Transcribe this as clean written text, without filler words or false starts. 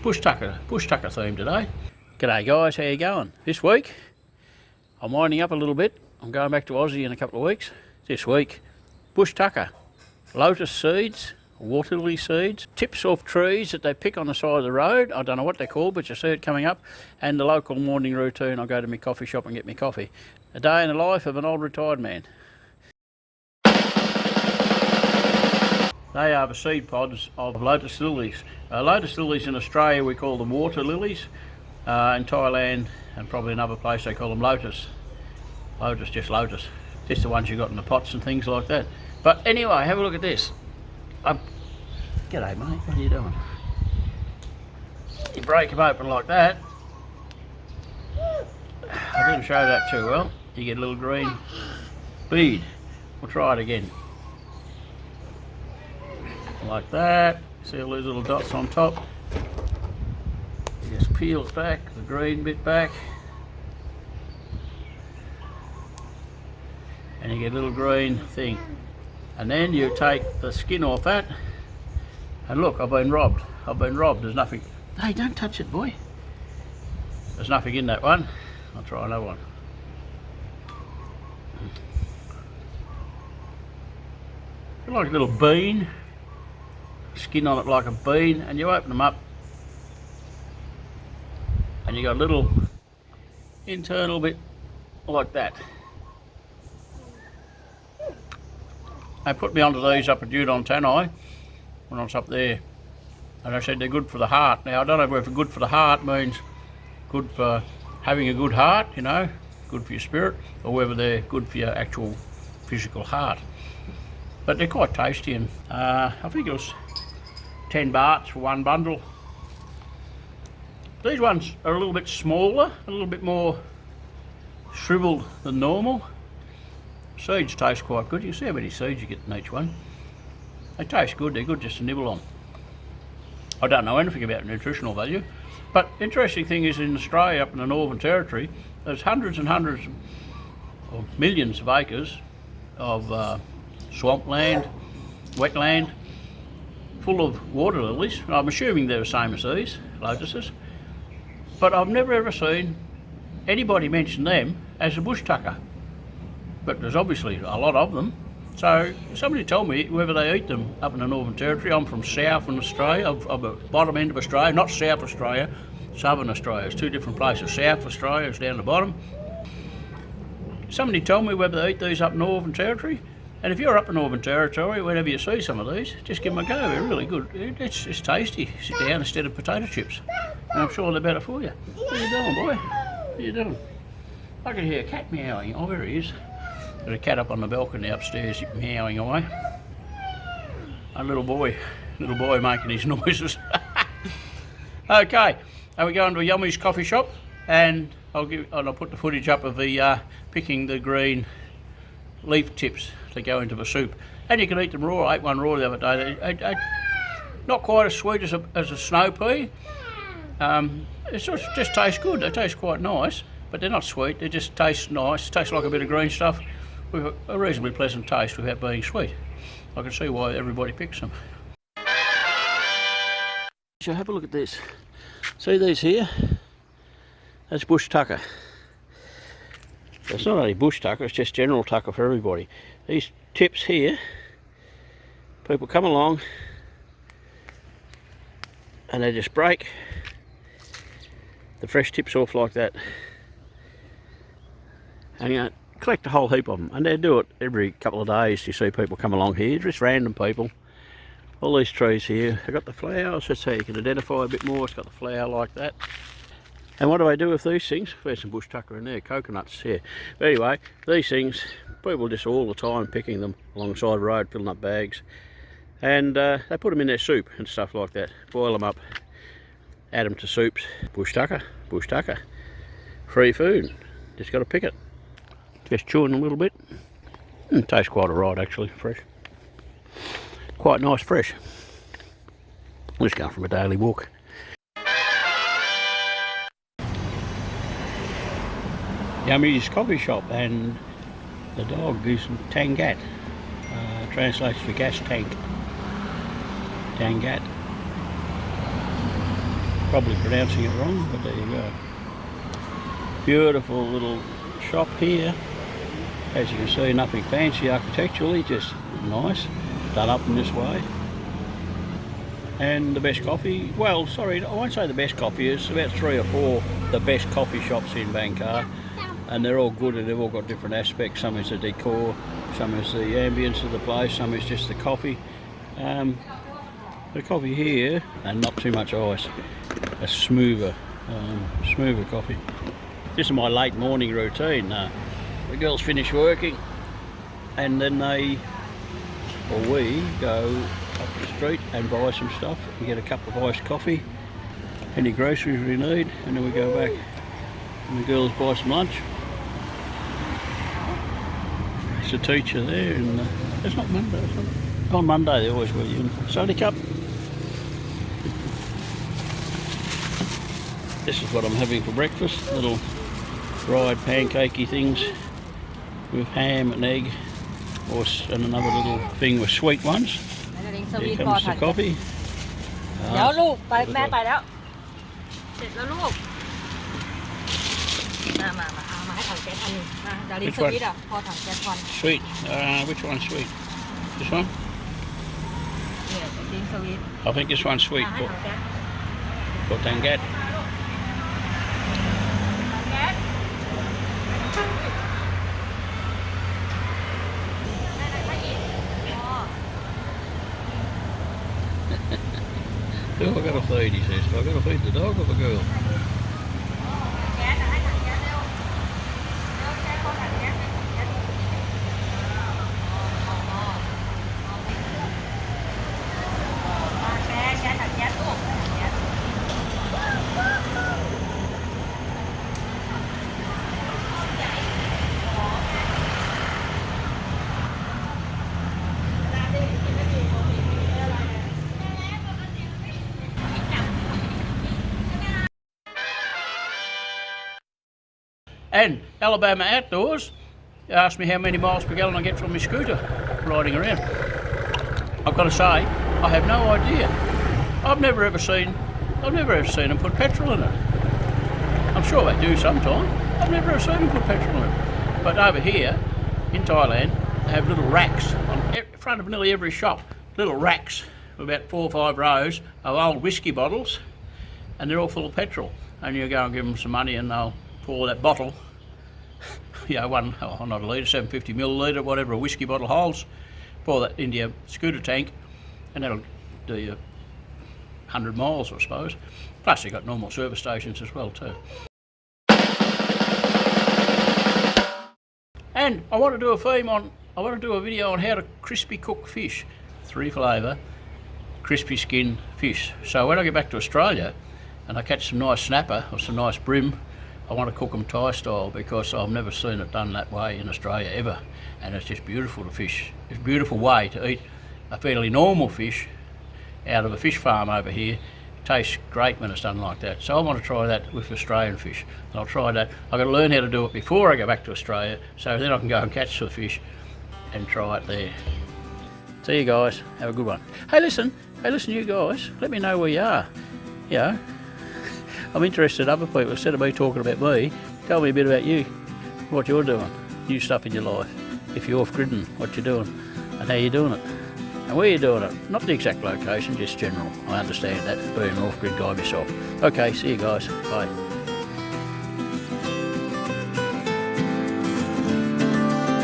bush tucker theme today. G'day guys, how you going? This week I'm winding up a little bit. I'm going back to Aussie in a couple of weeks. This week, bush tucker, lotus seeds, water lily seeds, tips off trees that they pick on the side of the road. I don't know what they're called, but you see it coming up. And the local morning routine, I go to my coffee shop and get my coffee. A day in the life of an old retired man. They are the seed pods of lotus lilies. Lotus lilies in Australia we call them water lilies. In Thailand and probably another place they call them lotus. Just lotus. Just the ones you got in the pots and things like that. But anyway, have a look at this. G'day mate, what are you doing? You break them open like that. I didn't show that too well. You get a little green bead. We'll try it again. Like that. See all these little dots on top? You just peel it back, the green bit back. And you get a little green thing. And then you take the skin off that. And look, I've been robbed. There's nothing. Hey, don't touch it, boy. There's nothing in that one. I'll try another one. Like a little bean. Skin on it like a bean, and you open them up and you got a little internal bit like that. They put me onto these up at Dudon Tanai when I was up there, and I said they're good for the heart. Now I don't know whether good for the heart means good for having a good heart, you know, good for your spirit, or whether they're good for your actual physical heart. But they're quite tasty, and I think it was 10 bahts for one bundle. These ones are a little bit smaller, a little bit more shriveled than normal. Seeds taste quite good. You see how many seeds you get in each one. They taste good, they're good just to nibble on. I don't know anything about nutritional value, but interesting thing is in Australia, up in the Northern Territory, there's hundreds and hundreds of millions of acres of swampland, wetland, full of water lilies. I'm assuming they're the same as these lotuses, but I've never ever seen anybody mention them as a bush tucker. But there's obviously a lot of them. So somebody told me whether they eat them up in the Northern Territory. I'm from southern Australia, of the bottom end of Australia, not South Australia, southern Australia. It's two different places. South Australia is down the bottom. Somebody told me whether they eat these up Northern Territory. And if you're up in Northern Territory, whenever you see some of these, just give them a go. They're really good. It's tasty. Sit down instead of potato chips. And I'm sure they're better for you. What are you doing, boy? What are you doing? I can hear a cat meowing. Oh, there he is. There's a cat up on the balcony upstairs meowing away. A little boy making his noises. Okay, and we're going to a Yummy's coffee shop, and I'll put the footage up of the picking the green leaf tips to go into the soup, and you can eat them raw. I ate one raw the other day. They not quite as sweet as a snow pea. It just tastes good. They taste quite nice, but they're not sweet. They just taste nice. Taste like a bit of green stuff with a reasonably pleasant taste without being sweet. I can see why everybody picks them. So have a look at this. See these here? That's bush tucker. It's not only bush tucker, it's just general tucker for everybody. These tips here, people come along and they just break the fresh tips off like that. And you know, collect a whole heap of them. And they do it every couple of days. You see people come along here, just random people. All these trees here, they've got the flowers, that's how you can identify a bit more. It's got the flower like that. And what do I do with these things? There's some bush tucker in there, coconuts here. But anyway, these things, people just all the time picking them alongside the road, filling up bags. And they put them in their soup and stuff like that. Boil them up, add them to soups. Bush tucker, free food. Just got to pick it. Just chewing a little bit. Tastes quite alright actually, fresh. Quite nice fresh. I'm just going from a daily walk. Yummy's coffee shop, and the dog is Tangat. Translates to gas tank. Tangat. Probably pronouncing it wrong, but there you go. Beautiful little shop here. As you can see, nothing fancy architecturally, just nice, done up in this way. And the best coffee, well, sorry, I won't say the best coffee, it's about 3 or 4 the best coffee shops in Bangkok, and they're all good and they've all got different aspects. Some is the decor, some is the ambience of the place, some is just the coffee. The coffee here, and not too much ice, a smoother coffee. This is my late morning routine. The girls finish working and then we go up the street and buy some stuff and get a cup of iced coffee, any groceries we need, and then we go back and the girls buy some lunch. There's a teacher there, and it's not Monday, it's not. On Monday they always wear uniform. Sunday cup. This is what I'm having for breakfast, little fried pancakey things with ham and egg, and another little thing with sweet ones. Here comes the coffee. เดี๋ยวลูกไปแม่ไปแล้วเสร็จแล้วลูกมาเอามาให้ถังแก๊สอันนึงมาดารินสวีทอ่ะพอถังแก๊สก่อน Sweet. Which one's sweet? This one? เนี่ยดารินสวีท I think this one's sweet. For Tangat. Who have I got to feed, he says. Do I got to feed the dog or the girl? And Alabama Outdoors asked me how many miles per gallon I get from my scooter riding around. I've got to say, I have no idea. I've never ever seen them put petrol in it. I'm sure they do sometime. I've never ever seen them put petrol in it. But over here in Thailand, they have little racks on front of nearly every shop. Little racks with about 4 or 5 rows of old whiskey bottles, and they're all full of petrol. And you go and give them some money and they'll pour that bottle, not a litre, 750 millilitre, whatever a whiskey bottle holds, pour that into your scooter tank, and that'll do you 100 miles, I suppose. Plus you've got normal service stations as well too. And I want to do a video on how to crispy cook fish. 3 flavour, crispy skin fish. So when I get back to Australia and I catch some nice snapper or some nice brim, I want to cook them Thai style, because I've never seen it done that way in Australia ever, and it's just beautiful to fish. It's a beautiful way to eat a fairly normal fish out of a fish farm over here. It tastes great when it's done like that. So I want to try that with Australian fish. And I'll try that. I've got to learn how to do it before I go back to Australia, so then I can go and catch the fish and try it there. See you guys, have a good one. Hey listen you guys, let me know where you are. Yeah. I'm interested in other people. Instead of me talking about me, tell me a bit about you, what you're doing, new stuff in your life. If you're off-gridding, what you're doing, and how you're doing it, and where you're doing it. Not the exact location, just general. I understand that, being an off-grid guy myself. Okay, see you guys. Bye.